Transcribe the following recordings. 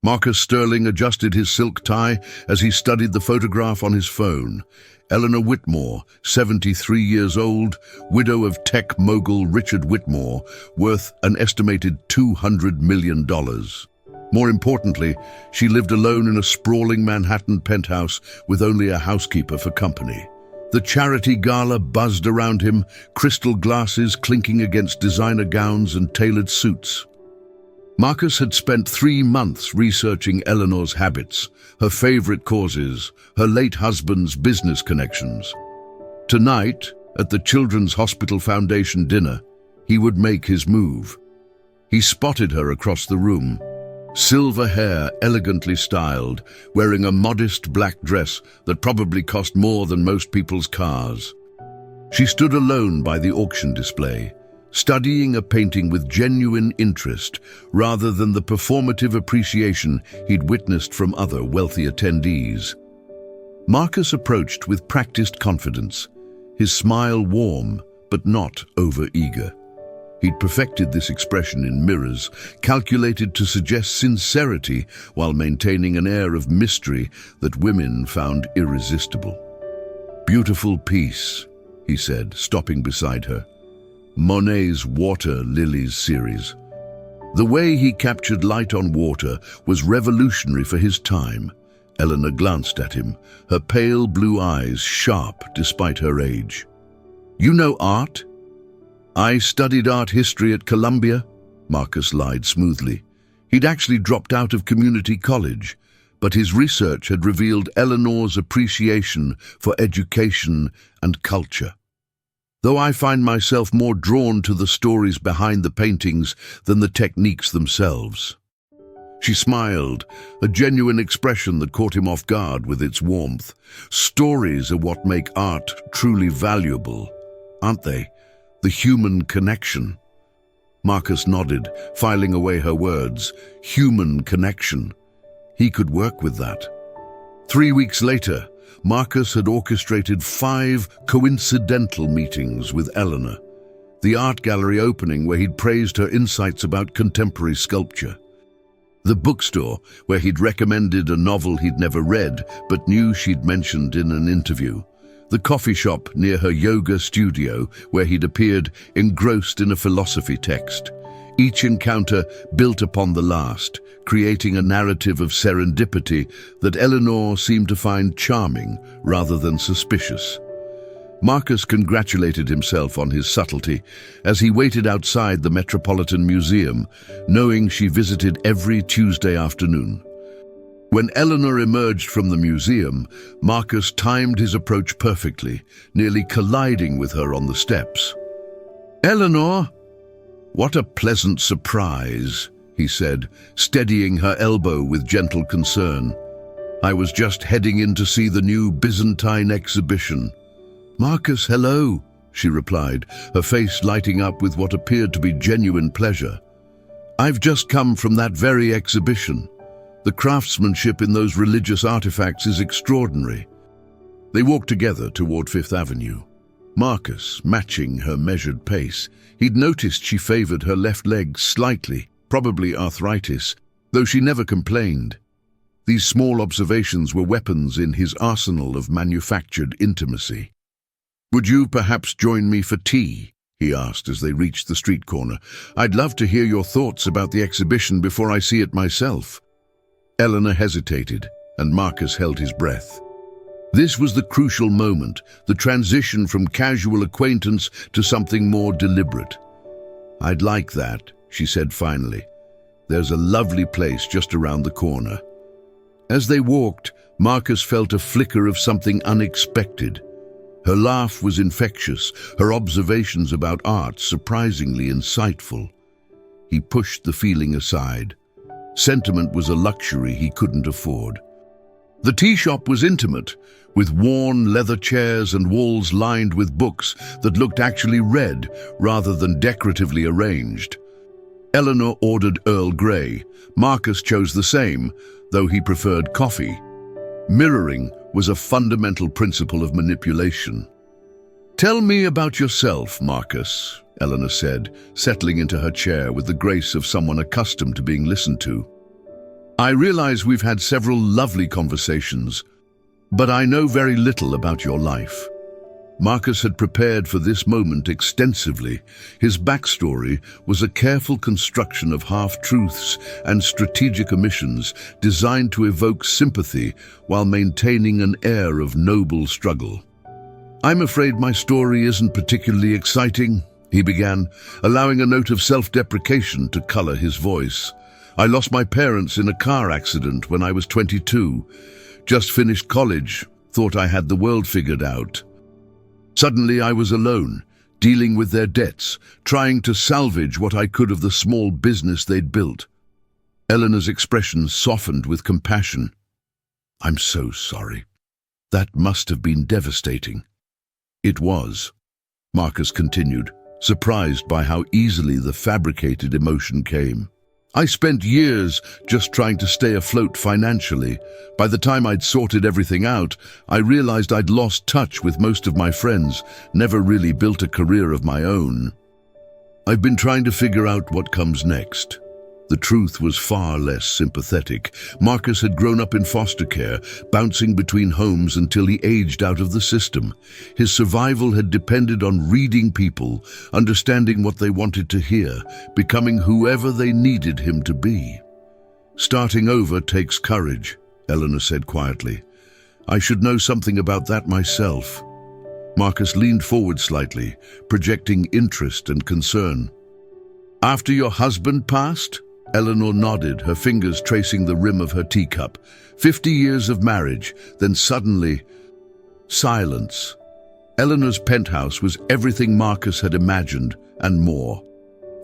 Marcus Sterling adjusted his silk tie as he studied the photograph on his phone. Eleanor Whitmore, 73 years old, widow of tech mogul Richard Whitmore, worth an estimated $200 million. More importantly, she lived alone in a sprawling Manhattan penthouse with only a housekeeper for company. The charity gala buzzed around him, crystal glasses clinking against designer gowns and tailored suits. Marcus had spent 3 months researching Eleanor's habits, her favorite causes, her late husband's business connections. Tonight, at the Children's Hospital Foundation dinner, he would make his move. He spotted her across the room, silver hair elegantly styled, wearing a modest black dress that probably cost more than most people's cars. She stood alone by the auction display, studying a painting with genuine interest rather than the performative appreciation he'd witnessed from other wealthy attendees. Marcus approached with practiced confidence, his smile warm but not over-eager. He'd perfected this expression in mirrors, calculated to suggest sincerity while maintaining an air of mystery that women found irresistible. "Beautiful piece," he said, stopping beside her. Monet's Water Lilies series. The way he captured light on water was revolutionary for his time. Eleanor glanced at him, her pale blue eyes sharp despite her age. "You know art?" "I studied art history at Columbia," Marcus lied smoothly. He'd actually dropped out of community college, but his research had revealed Eleanor's appreciation for education and culture. "Though I find myself more drawn to the stories behind the paintings than the techniques themselves." She smiled, a genuine expression that caught him off guard with its warmth. Stories are what make art truly valuable, aren't they? The human connection. Marcus nodded, filing away her words. Human connection. He could work with that. 3 weeks later, Marcus had orchestrated 5 coincidental meetings with Eleanor. The art gallery opening where he'd praised her insights about contemporary sculpture. The bookstore where he'd recommended a novel he'd never read but knew she'd mentioned in an interview. The coffee shop near her yoga studio where he'd appeared engrossed in a philosophy text. Each encounter built upon the last, creating a narrative of serendipity that Eleanor seemed to find charming rather than suspicious. Marcus congratulated himself on his subtlety as he waited outside the Metropolitan Museum, knowing she visited every Tuesday afternoon. When Eleanor emerged from the museum, Marcus timed his approach perfectly, nearly colliding with her on the steps. "Eleanor! What a pleasant surprise," he said, steadying her elbow with gentle concern. "I was just heading in to see the new Byzantine exhibition." "Marcus, hello," she replied, her face lighting up with what appeared to be genuine pleasure. "I've just come from that very exhibition. The craftsmanship in those religious artifacts is extraordinary." They walked together toward Fifth Avenue. Marcus, matching her measured pace, he'd noticed she favored her left leg slightly, probably arthritis, though she never complained. These small observations were weapons in his arsenal of manufactured intimacy. "Would you perhaps join me for tea?" he asked as they reached the street corner. "I'd love to hear your thoughts about the exhibition before I see it myself." Eleanor hesitated, and Marcus held his breath. This was the crucial moment, the transition from casual acquaintance to something more deliberate. "I'd like that," she said finally. "There's a lovely place just around the corner." As they walked, Marcus felt a flicker of something unexpected. Her laugh was infectious, her observations about art surprisingly insightful. He pushed the feeling aside. Sentiment was a luxury he couldn't afford. The tea shop was intimate, with worn leather chairs and walls lined with books that looked actually read rather than decoratively arranged. Eleanor ordered Earl Grey. Marcus chose the same, though he preferred coffee. Mirroring was a fundamental principle of manipulation. "Tell me about yourself, Marcus," Eleanor said, settling into her chair with the grace of someone accustomed to being listened to. I realize we've had several lovely conversations, but I know very little about your life. Marcus had prepared for this moment extensively. His backstory was a careful construction of half-truths and strategic omissions designed to evoke sympathy while maintaining an air of noble struggle. "I'm afraid my story isn't particularly exciting," he began, allowing a note of self-deprecation to color his voice. "I lost my parents in a car accident when I was 22. Just finished college, thought I had the world figured out. Suddenly I was alone, dealing with their debts, trying to salvage what I could of the small business they'd built." Eleanor's expression softened with compassion. "I'm so sorry. That must have been devastating." "It was," Marcus continued, surprised by how easily the fabricated emotion came. "I spent years just trying to stay afloat financially. By the time I'd sorted everything out, I realized I'd lost touch with most of my friends, never really built a career of my own. I've been trying to figure out what comes next." The truth was far less sympathetic. Marcus had grown up in foster care, bouncing between homes until he aged out of the system. His survival had depended on reading people, understanding what they wanted to hear, becoming whoever they needed him to be. "Starting over takes courage," Eleanor said quietly. "I should know something about that myself." Marcus leaned forward slightly, projecting interest and concern. "After your husband passed?" Eleanor nodded, her fingers tracing the rim of her teacup. 50 years of marriage, then suddenly, silence. Eleanor's penthouse was everything Marcus had imagined, and more.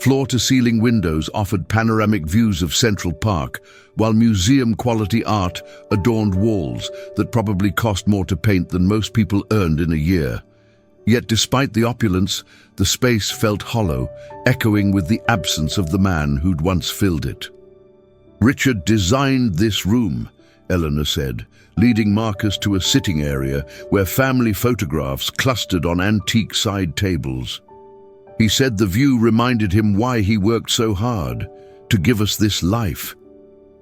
Floor-to-ceiling windows offered panoramic views of Central Park, while museum-quality art adorned walls that probably cost more to paint than most people earned in a year. Yet despite the opulence, the space felt hollow, echoing with the absence of the man who'd once filled it. "Richard designed this room," Eleanor said, leading Marcus to a sitting area where family photographs clustered on antique side tables. "He said the view reminded him why he worked so hard, to give us this life."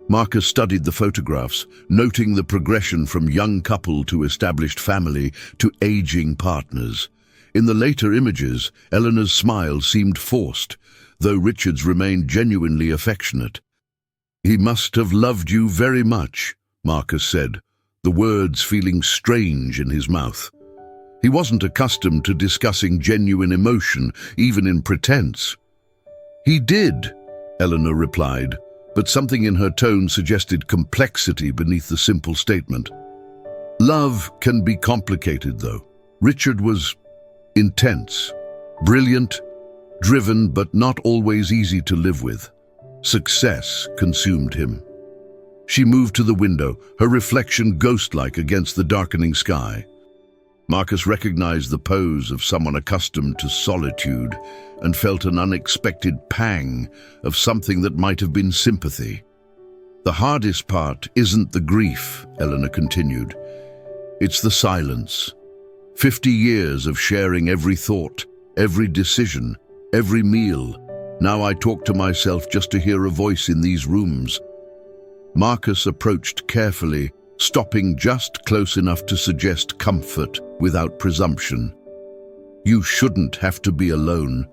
Marcus studied the photographs, noting the progression from young couple to established family to aging partners. In the later images, Eleanor's smile seemed forced, though Richard's remained genuinely affectionate. "He must have loved you very much," Marcus said, the words feeling strange in his mouth. He wasn't accustomed to discussing genuine emotion, even in pretense. "He did," Eleanor replied, but something in her tone suggested complexity beneath the simple statement. "Love can be complicated, though. Richard was intense, brilliant, driven, but not always easy to live with. Success consumed him." She moved to the window, her reflection ghost-like against the darkening sky. Marcus recognized the pose of someone accustomed to solitude and felt an unexpected pang of something that might have been sympathy. "The hardest part isn't the grief," Eleanor continued. "It's the silence. 50 years of sharing every thought, every decision, every meal. Now I talk to myself just to hear a voice in these rooms." Marcus approached carefully, stopping just close enough to suggest comfort without presumption. "You shouldn't have to be alone."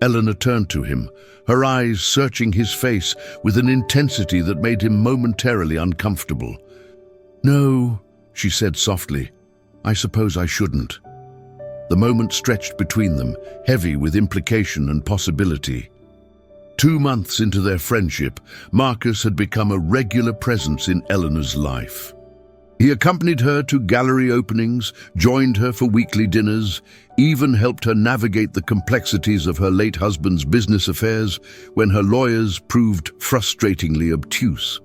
Eleanor turned to him, her eyes searching his face with an intensity that made him momentarily uncomfortable. "No," she said softly, "I suppose I shouldn't." The moment stretched between them, heavy with implication and possibility. 2 months into their friendship, Marcus had become a regular presence in Eleanor's life. He accompanied her to gallery openings, joined her for weekly dinners, even helped her navigate the complexities of her late husband's business affairs when her lawyers proved frustratingly obtuse.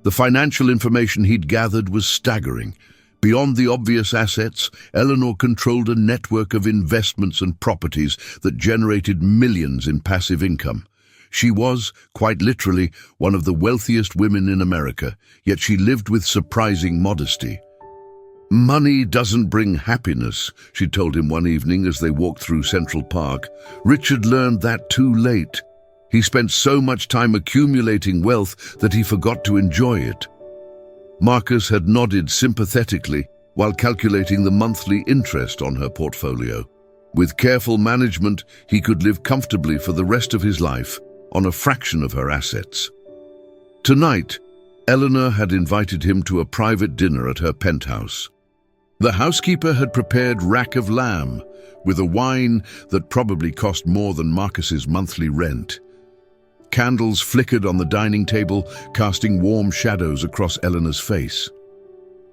The financial information he'd gathered was staggering. Beyond the obvious assets, Eleanor controlled a network of investments and properties that generated millions in passive income. She was, quite literally, one of the wealthiest women in America, yet she lived with surprising modesty. "Money doesn't bring happiness," she told him one evening as they walked through Central Park. Richard learned that too late. He spent so much time accumulating wealth that he forgot to enjoy it. Marcus had nodded sympathetically while calculating the monthly interest on her portfolio. With careful management, he could live comfortably for the rest of his life on a fraction of her assets. Tonight, Eleanor had invited him to a private dinner at her penthouse. The housekeeper had prepared rack of lamb, with a wine that probably cost more than Marcus's monthly rent. Candles flickered on the dining table, casting warm shadows across Eleanor's face.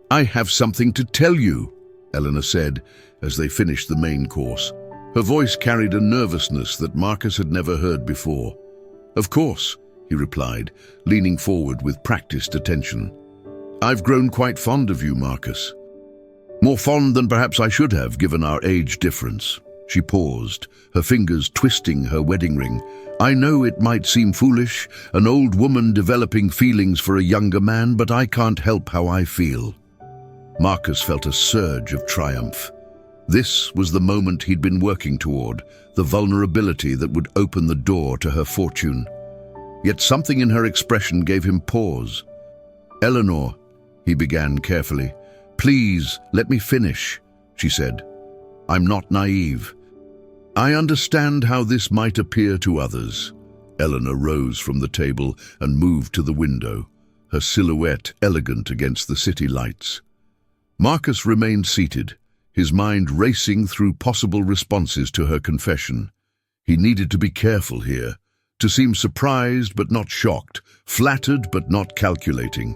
"I have something to tell you," Eleanor said, as they finished the main course. Her voice carried a nervousness that Marcus had never heard before. "Of course," he replied, leaning forward with practiced attention. "I've grown quite fond of you, Marcus. More fond than perhaps I should have, given our age difference." She paused, her fingers twisting her wedding ring. "I know it might seem foolish, an old woman developing feelings for a younger man, but I can't help how I feel." Marcus felt a surge of triumph. This was the moment he'd been working toward, the vulnerability that would open the door to her fortune. Yet something in her expression gave him pause. "Eleanor," he began carefully. "Please, let me finish," she said. "I'm not naive. I understand how this might appear to others." Eleanor rose from the table and moved to the window, her silhouette elegant against the city lights. Marcus remained seated, his mind racing through possible responses to her confession. He needed to be careful here, to seem surprised but not shocked, flattered but not calculating.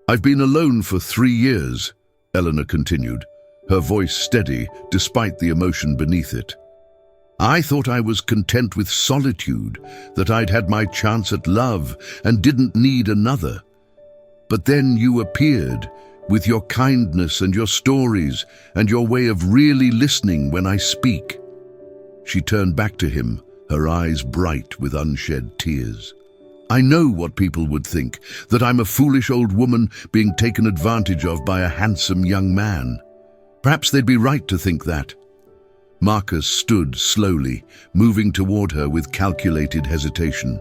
"I've been alone for 3 years," Eleanor continued, her voice steady despite the emotion beneath it. "I thought I was content with solitude, that I'd had my chance at love and didn't need another. But then you appeared, with your kindness and your stories and your way of really listening when I speak." She turned back to him, her eyes bright with unshed tears. "I know what people would think, that I'm a foolish old woman being taken advantage of by a handsome young man. Perhaps they'd be right to think that." Marcus stood slowly, moving toward her with calculated hesitation.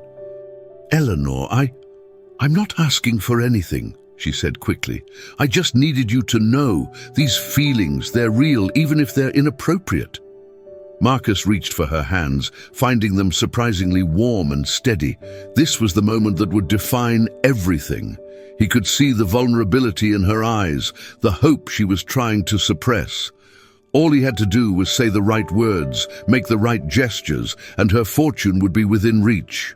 "Eleanor, I'm not asking for anything," she said quickly. "I just needed you to know these feelings, they're real, even if they're inappropriate." Marcus reached for her hands, finding them surprisingly warm and steady. This was the moment that would define everything. He could see the vulnerability in her eyes, the hope she was trying to suppress. All he had to do was say the right words, make the right gestures, and her fortune would be within reach.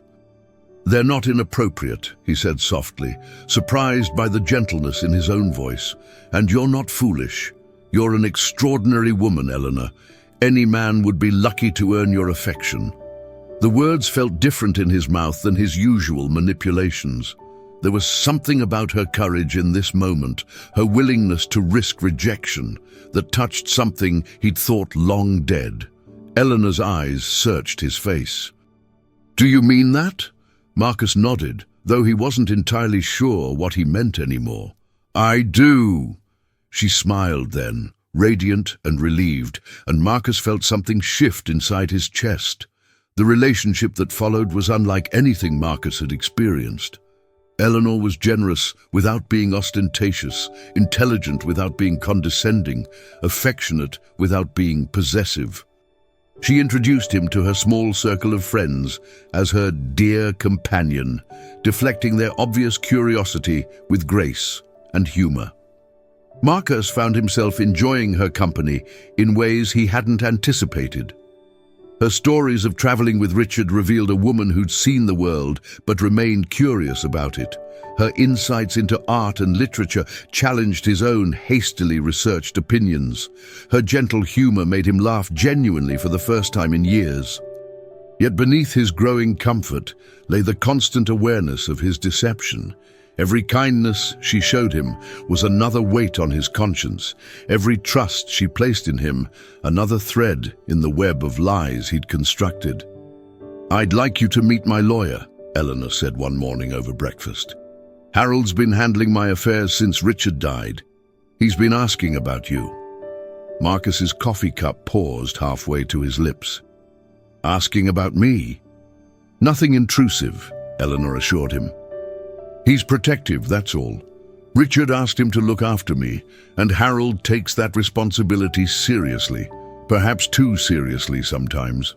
"They're not inappropriate," he said softly, surprised by the gentleness in his own voice. "And you're not foolish. You're an extraordinary woman, Eleanor. Any man would be lucky to earn your affection." The words felt different in his mouth than his usual manipulations. There was something about her courage in this moment, her willingness to risk rejection, that touched something he'd thought long dead. Eleanor's eyes searched his face. "Do you mean that?" Marcus nodded, though he wasn't entirely sure what he meant anymore. "I do." She smiled then, radiant and relieved, and Marcus felt something shift inside his chest. The relationship that followed was unlike anything Marcus had experienced. Eleanor was generous without being ostentatious, intelligent without being condescending, affectionate without being possessive. She introduced him to her small circle of friends as her dear companion, deflecting their obvious curiosity with grace and humor. Marcus found himself enjoying her company in ways he hadn't anticipated. Her stories of traveling with Richard revealed a woman who'd seen the world but remained curious about it. Her insights into art and literature challenged his own hastily researched opinions. Her gentle humor made him laugh genuinely for the first time in years. Yet beneath his growing comfort lay the constant awareness of his deception. Every kindness she showed him was another weight on his conscience. Every trust she placed in him, another thread in the web of lies he'd constructed. "I'd like you to meet my lawyer," Eleanor said one morning over breakfast. "Harold's been handling my affairs since Richard died. He's been asking about you." Marcus's coffee cup paused halfway to his lips. "Asking about me?" Nothing intrusive, Eleanor assured him. He's protective, that's all. Richard asked him to look after me, and Harold takes that responsibility seriously, perhaps too seriously sometimes.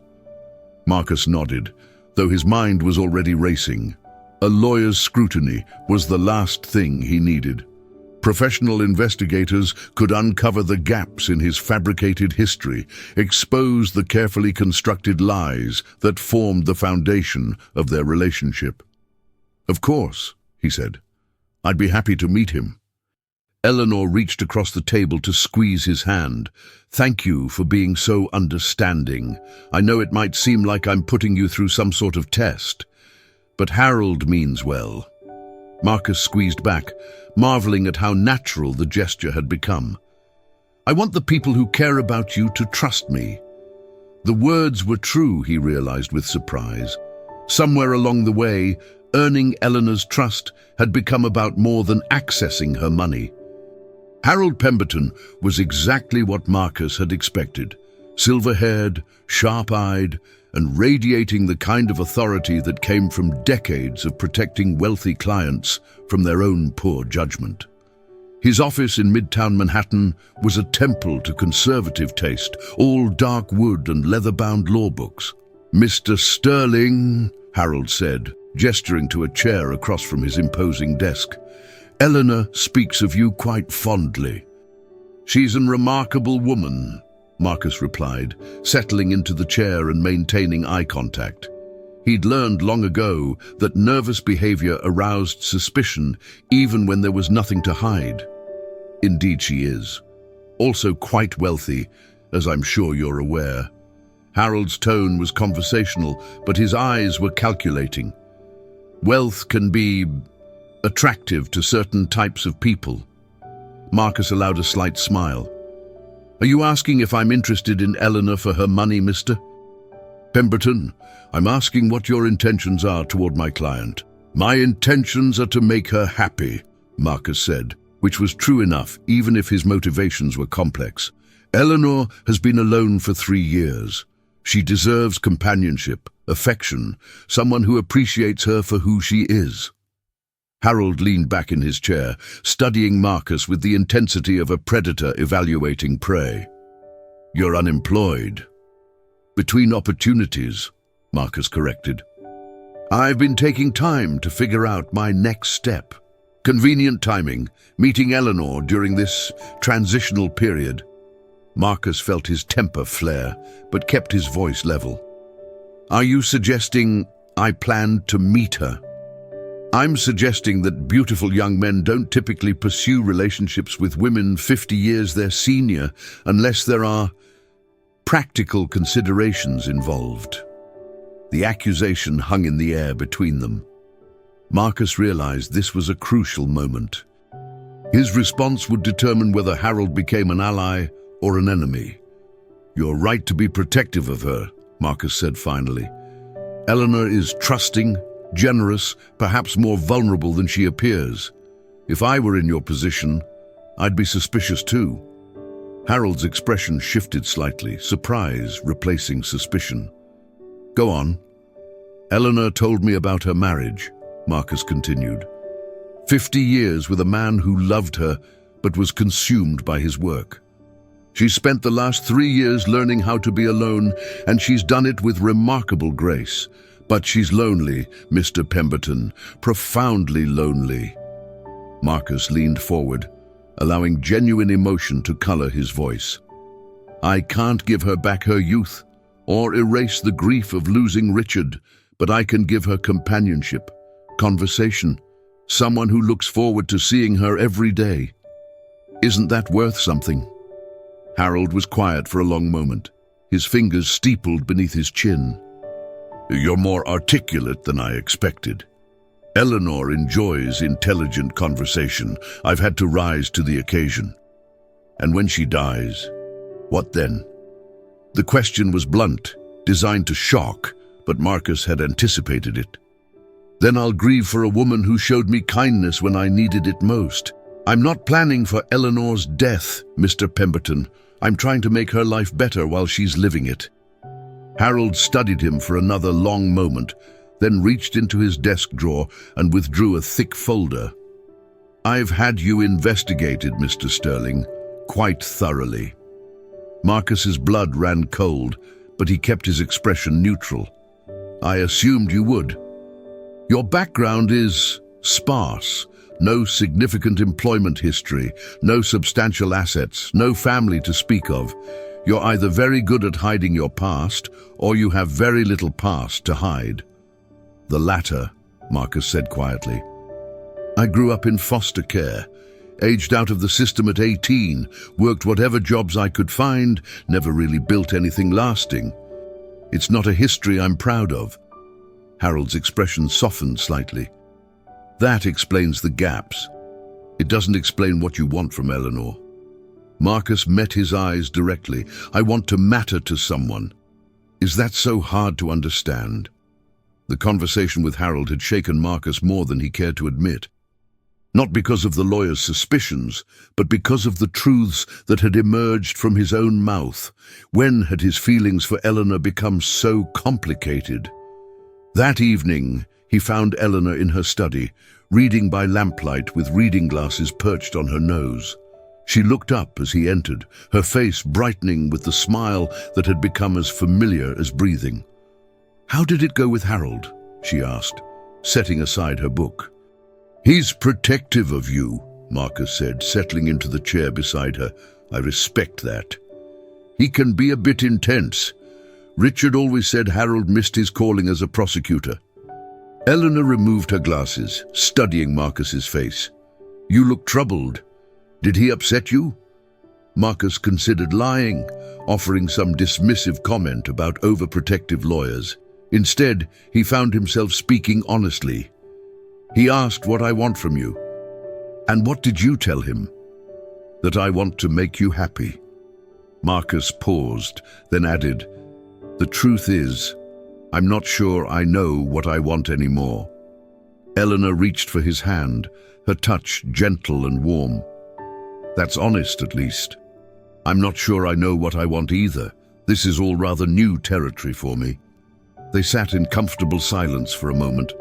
Marcus nodded, though his mind was already racing. A lawyer's scrutiny was the last thing he needed. Professional investigators could uncover the gaps in his fabricated history, expose the carefully constructed lies that formed the foundation of their relationship. "Of course," he said. "I'd be happy to meet him." Eleanor reached across the table to squeeze his hand. "Thank you for being so understanding. I know it might seem like I'm putting you through some sort of test, but Harold means well." Marcus squeezed back, marveling at how natural the gesture had become. "I want the people who care about you to trust me." The words were true, he realized with surprise. Somewhere along the way, earning Eleanor's trust had become about more than accessing her money. Harold Pemberton was exactly what Marcus had expected. Silver-haired, sharp-eyed, and radiating the kind of authority that came from decades of protecting wealthy clients from their own poor judgment. His office in Midtown Manhattan was a temple to conservative taste, all dark wood and leather-bound law books. "Mr. Sterling," Harold said, gesturing to a chair across from his imposing desk, "Eleanor speaks of you quite fondly." "She's a remarkable woman," Marcus replied, settling into the chair and maintaining eye contact. He'd learned long ago that nervous behavior aroused suspicion even when there was nothing to hide. "Indeed she is. Also quite wealthy, as I'm sure you're aware." Harold's tone was conversational, but his eyes were calculating. "Wealth can be attractive to certain types of people." Marcus allowed a slight smile. "Are you asking if I'm interested in Eleanor for her money, Mr. Pemberton? I'm asking what your intentions are toward my client." "My intentions are to make her happy," Marcus said, which was true enough, even if his motivations were complex. "Eleanor has been alone for 3 years. She deserves companionship, affection, someone who appreciates her for who she is." Harold leaned back in his chair, studying Marcus with the intensity of a predator evaluating prey. "You're unemployed." "Between opportunities," Marcus corrected. "I've been taking time to figure out my next step. Convenient timing, meeting Eleanor during this transitional period." Marcus felt his temper flare, but kept his voice level. "Are you suggesting I planned to meet her?" "I'm suggesting that beautiful young men don't typically pursue relationships with women 50 years their senior unless there are practical considerations involved." The accusation hung in the air between them. Marcus realized this was a crucial moment. His response would determine whether Harold became an ally or an enemy. "You're right to be protective of her," Marcus said finally. "Eleanor is trusting, generous, perhaps more vulnerable than she appears. If I were in your position, I'd be suspicious too." Harold's expression shifted slightly, surprise replacing suspicion. "Go on." "Eleanor told me about her marriage," Marcus continued. 50 years with a man who loved her but was consumed by his work. She spent the last 3 years learning how to be alone, and she's done it with remarkable grace. But she's lonely, Mr. Pemberton, profoundly lonely. Marcus leaned forward, allowing genuine emotion to color his voice. "I can't give her back her youth, or erase the grief of losing Richard, but I can give her companionship, conversation, someone who looks forward to seeing her every day. Isn't that worth something?" Harold was quiet for a long moment, his fingers steepled beneath his chin. "You're more articulate than I expected. Eleanor enjoys intelligent conversation. I've had to rise to the occasion. And when she dies, what then?" The question was blunt, designed to shock, but Marcus had anticipated it. "Then I'll grieve for a woman who showed me kindness when I needed it most. I'm not planning for Eleanor's death, Mr. Pemberton. I'm trying to make her life better while she's living it." Harold studied him for another long moment, then reached into his desk drawer and withdrew a thick folder. "I've had you investigated, Mr. Sterling, quite thoroughly." Marcus's blood ran cold, but he kept his expression neutral. "I assumed you would. Your background is sparse. No significant employment history, no substantial assets, no family to speak of. You're either very good at hiding your past, or you have very little past to hide." "The latter," Marcus said quietly. "I grew up in foster care, aged out of the system at 18, worked whatever jobs I could find, never really built anything lasting. It's not a history I'm proud of." Harold's expression softened slightly. "That explains the gaps. It doesn't explain what you want from Eleanor." Marcus met his eyes directly. "I want to matter to someone. Is that so hard to understand?" The conversation with Harold had shaken Marcus more than he cared to admit. Not because of the lawyer's suspicions, but because of the truths that had emerged from his own mouth. When had his feelings for Eleanor become so complicated? That evening, he found Eleanor in her study, reading by lamplight with reading glasses perched on her nose. She looked up as he entered, her face brightening with the smile that had become as familiar as breathing. "How did it go with Harold?" she asked, setting aside her book. "He's protective of you," Marcus said, settling into the chair beside her. "I respect that. He can be a bit intense. Richard always said Harold missed his calling as a prosecutor." Eleanor removed her glasses, studying Marcus's face. "You look troubled. Did he upset you?" Marcus considered lying, offering some dismissive comment about overprotective lawyers. Instead, he found himself speaking honestly. "He asked what I want from you." "And what did you tell him?" "That I want to make you happy." Marcus paused, then added, "The truth is, I'm not sure I know what I want anymore." Eleanor reached for his hand, her touch gentle and warm. "That's honest, at least. I'm not sure I know what I want either. This is all rather new territory for me." They sat in comfortable silence for a moment,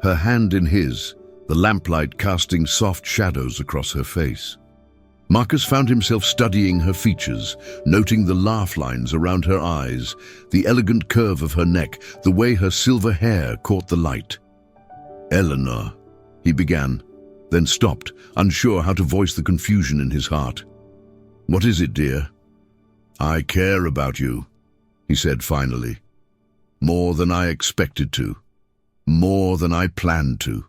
her hand in his, the lamplight casting soft shadows across her face. Marcus found himself studying her features, noting the laugh lines around her eyes, the elegant curve of her neck, the way her silver hair caught the light. "Eleanor," he began, then stopped, unsure how to voice the confusion in his heart. "What is it, dear?" "I care about you," he said finally. "More than I expected to. More than I planned to."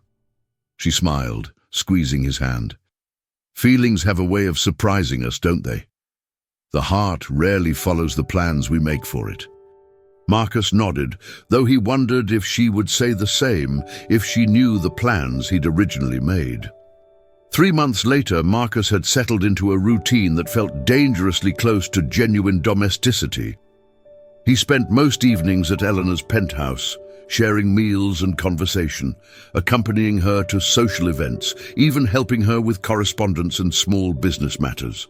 She smiled, squeezing his hand. "Feelings have a way of surprising us, don't they? The heart rarely follows the plans we make for it." Marcus nodded, though he wondered if she would say the same if she knew the plans he'd originally made. 3 months later, Marcus had settled into a routine that felt dangerously close to genuine domesticity. He spent most evenings at Eleanor's penthouse, sharing meals and conversation, accompanying her to social events, even helping her with correspondence and small business matters.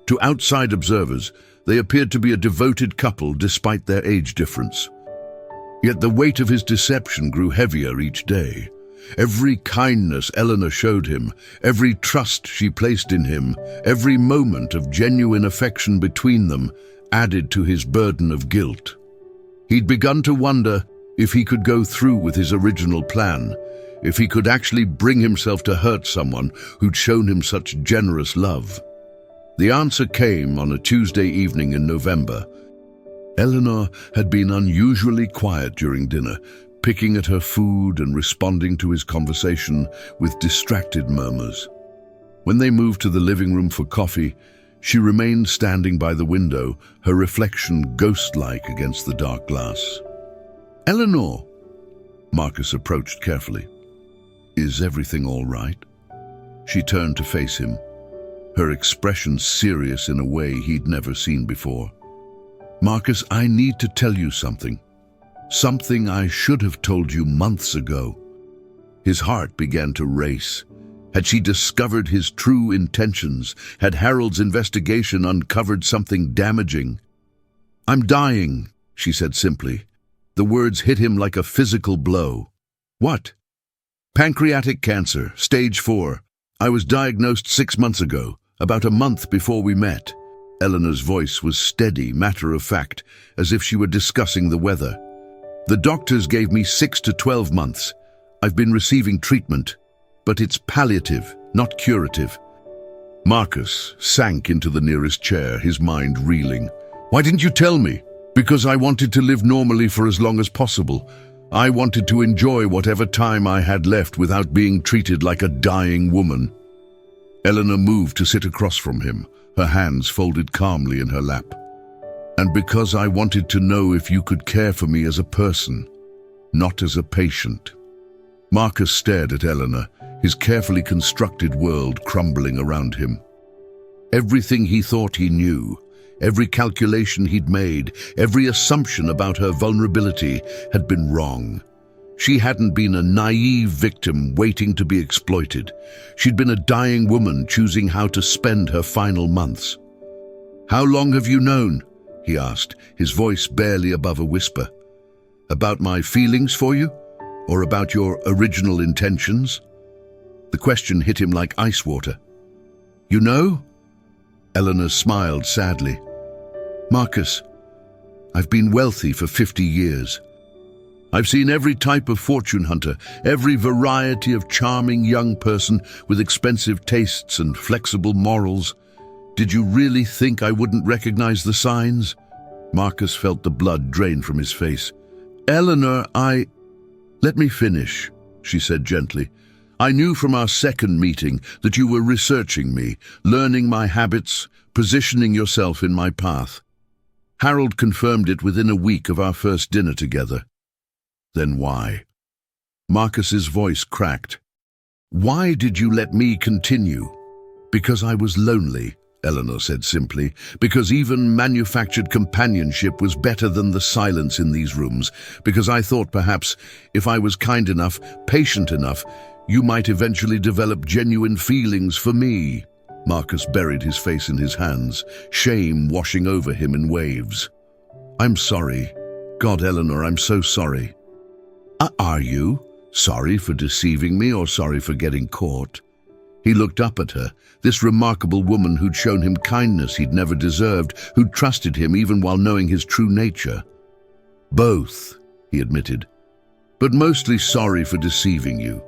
To outside observers, they appeared to be a devoted couple despite their age difference. Yet the weight of his deception grew heavier each day. Every kindness Eleanor showed him, every trust she placed in him, every moment of genuine affection between them added to his burden of guilt. He'd begun to wonder if he could go through with his original plan, if he could actually bring himself to hurt someone who'd shown him such generous love. The answer came on a Tuesday evening in November. Eleanor had been unusually quiet during dinner, picking at her food and responding to his conversation with distracted murmurs. When they moved to the living room for coffee, she remained standing by the window, her reflection ghost-like against the dark glass. "Eleanor," Marcus approached carefully. "Is everything all right?" She turned to face him, her expression serious in a way he'd never seen before. "Marcus, I need to tell you something. Something I should have told you months ago." His heart began to race. Had she discovered his true intentions? Had Harold's investigation uncovered something damaging? "I'm dying," she said simply. The words hit him like a physical blow. What? Pancreatic cancer, stage 4. I was diagnosed 6 months ago, about a month before we met. Eleanor's voice was steady, matter-of-fact, as if she were discussing the weather. The doctors gave me 6 to 12 months. I've been receiving treatment, but it's palliative, not curative. Marcus sank into the nearest chair, his mind reeling. Why didn't you tell me? Because I wanted to live normally for as long as possible. I wanted to enjoy whatever time I had left without being treated like a dying woman. Eleanor moved to sit across from him, her hands folded calmly in her lap. And because I wanted to know if you could care for me as a person, not as a patient. Marcus stared at Eleanor, his carefully constructed world crumbling around him. Everything he thought he knew, every calculation he'd made, every assumption about her vulnerability had been wrong. She hadn't been a naive victim waiting to be exploited. She'd been a dying woman choosing how to spend her final months. How long have you known? He asked, his voice barely above a whisper. About my feelings for you? Or about your original intentions? The question hit him like ice water. You know? Eleanor smiled sadly. Marcus, I've been wealthy for 50 years. I've seen every type of fortune hunter, every variety of charming young person with expensive tastes and flexible morals. Did you really think I wouldn't recognize the signs? Marcus felt the blood drain from his face. Eleanor, Let me finish, she said gently. I knew from our second meeting that you were researching me, learning my habits, positioning yourself in my path. Harold confirmed it within a week of our first dinner together. Then why? Marcus's voice cracked. Why did you let me continue? Because I was lonely, Eleanor said simply, because even manufactured companionship was better than the silence in these rooms, because I thought perhaps if I was kind enough, patient enough, you might eventually develop genuine feelings for me. Marcus buried his face in his hands, shame washing over him in waves. I'm sorry. God, Eleanor, I'm so sorry. Are you? Sorry for deceiving me or sorry for getting caught? He looked up at her, this remarkable woman who'd shown him kindness he'd never deserved, who'd trusted him even while knowing his true nature. Both, he admitted, but mostly sorry for deceiving you.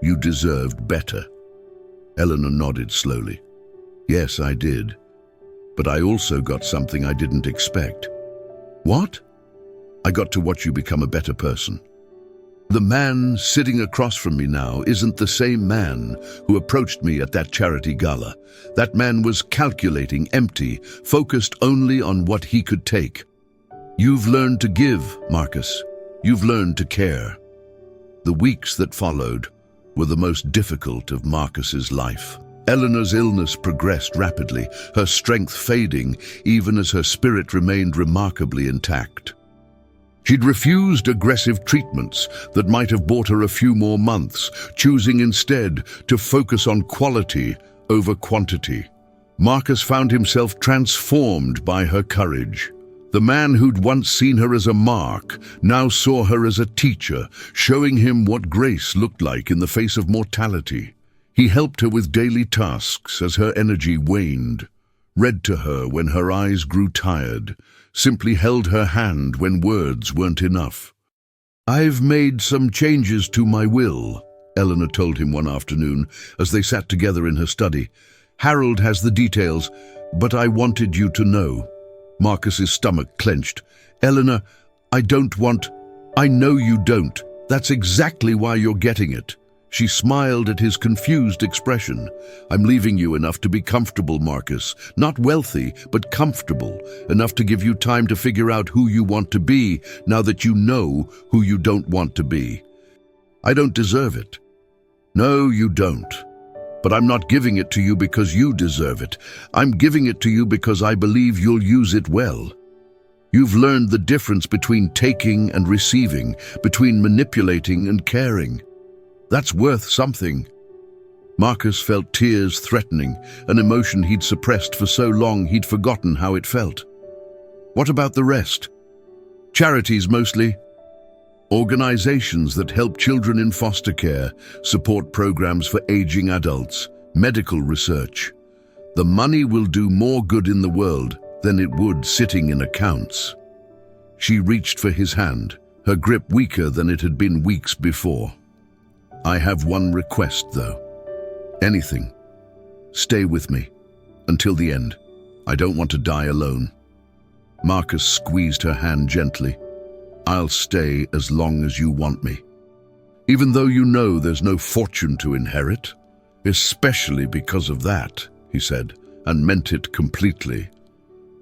You deserved better. Eleanor nodded slowly. Yes, I did. But I also got something I didn't expect. What? I got to watch you become a better person. The man sitting across from me now isn't the same man who approached me at that charity gala. That man was calculating, empty, focused only on what he could take. You've learned to give, Marcus. You've learned to care. The weeks that followed were the most difficult of Marcus's life. Eleanor's illness progressed rapidly, her strength fading, even as her spirit remained remarkably intact. She'd refused aggressive treatments that might have bought her a few more months, choosing instead to focus on quality over quantity. Marcus found himself transformed by her courage. The man who'd once seen her as a mark now saw her as a teacher, showing him what grace looked like in the face of mortality. He helped her with daily tasks as her energy waned, read to her when her eyes grew tired, simply held her hand when words weren't enough. I've made some changes to my will, Eleanor told him one afternoon as they sat together in her study. Harold has the details, but I wanted you to know. Marcus's stomach clenched. Eleanor, I know you don't. That's exactly why you're getting it. She smiled at his confused expression. I'm leaving you enough to be comfortable, Marcus. Not wealthy, but comfortable. Enough to give you time to figure out who you want to be, now that you know who you don't want to be. I don't deserve it. No, you don't. But I'm not giving it to you because you deserve it. I'm giving it to you because I believe you'll use it well. You've learned the difference between taking and receiving, between manipulating and caring. That's worth something. Marcus felt tears threatening, an emotion he'd suppressed for so long he'd forgotten how it felt. What about the rest? Charities mostly. Organizations that help children in foster care, support programs for aging adults, medical research. The money will do more good in the world than it would sitting in accounts. She reached for his hand, her grip weaker than it had been weeks before. I have one request, though. Anything. Stay with me. Until the end. I don't want to die alone. Marcus squeezed her hand gently. I'll stay as long as you want me. Even though you know there's no fortune to inherit, especially because of that, he said, and meant it completely.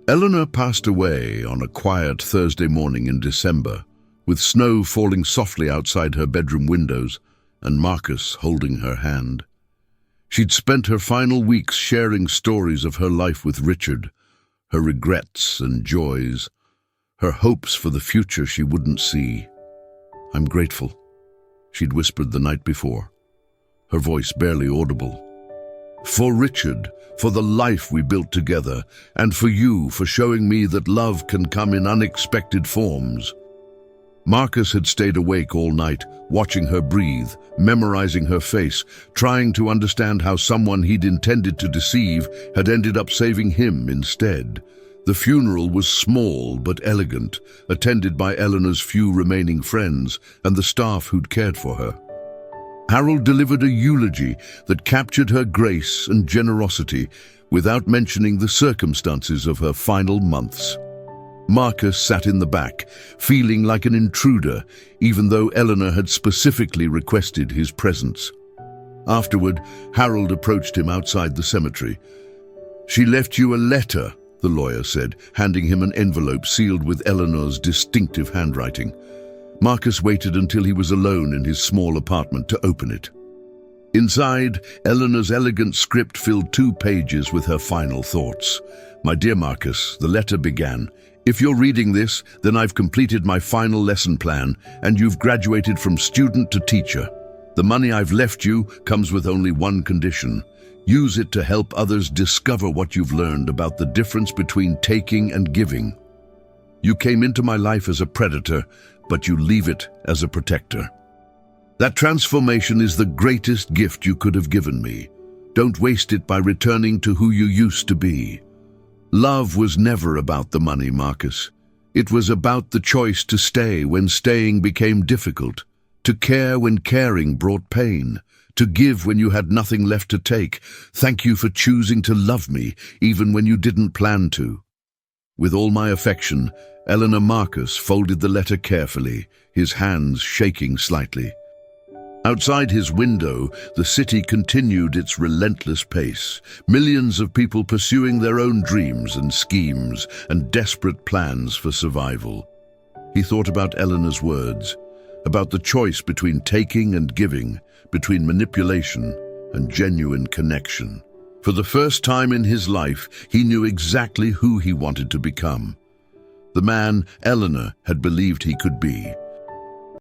Eleanor passed away on a quiet Thursday morning in December, with snow falling softly outside her bedroom windows and Marcus holding her hand. She'd spent her final weeks sharing stories of her life with Richard, her regrets and joys, her hopes for the future she wouldn't see. I'm grateful, she'd whispered the night before, her voice barely audible. For Richard, for the life we built together, and for you for showing me that love can come in unexpected forms. Marcus had stayed awake all night, watching her breathe, memorizing her face, trying to understand how someone he'd intended to deceive had ended up saving him instead. The funeral was small but elegant, attended by Eleanor's few remaining friends and the staff who'd cared for her. Harold delivered a eulogy that captured her grace and generosity without mentioning the circumstances of her final months. Marcus sat in the back, feeling like an intruder, even though Eleanor had specifically requested his presence. Afterward, Harold approached him outside the cemetery. She left you a letter, the lawyer said, handing him an envelope sealed with Eleanor's distinctive handwriting. Marcus waited until he was alone in his small apartment to open it. Inside, Eleanor's elegant script filled 2 pages with her final thoughts. My dear Marcus, the letter began, if you're reading this, then I've completed my final lesson plan, and you've graduated from student to teacher. The money I've left you comes with only one condition. Use it to help others discover what you've learned about the difference between taking and giving. You came into my life as a predator, but you leave it as a protector. That transformation is the greatest gift you could have given me. Don't waste it by returning to who you used to be. Love was never about the money, Marcus. It was about the choice to stay when staying became difficult, to care when caring brought pain, to give when you had nothing left to take. Thank you for choosing to love me, even when you didn't plan to. With all my affection, Eleanor. Marcus folded the letter carefully, his hands shaking slightly. Outside his window, the city continued its relentless pace, millions of people pursuing their own dreams and schemes and desperate plans for survival. He thought about Eleanor's words, about the choice between taking and giving, between manipulation and genuine connection. For the first time in his life, he knew exactly who he wanted to become. The man Eleanor had believed he could be.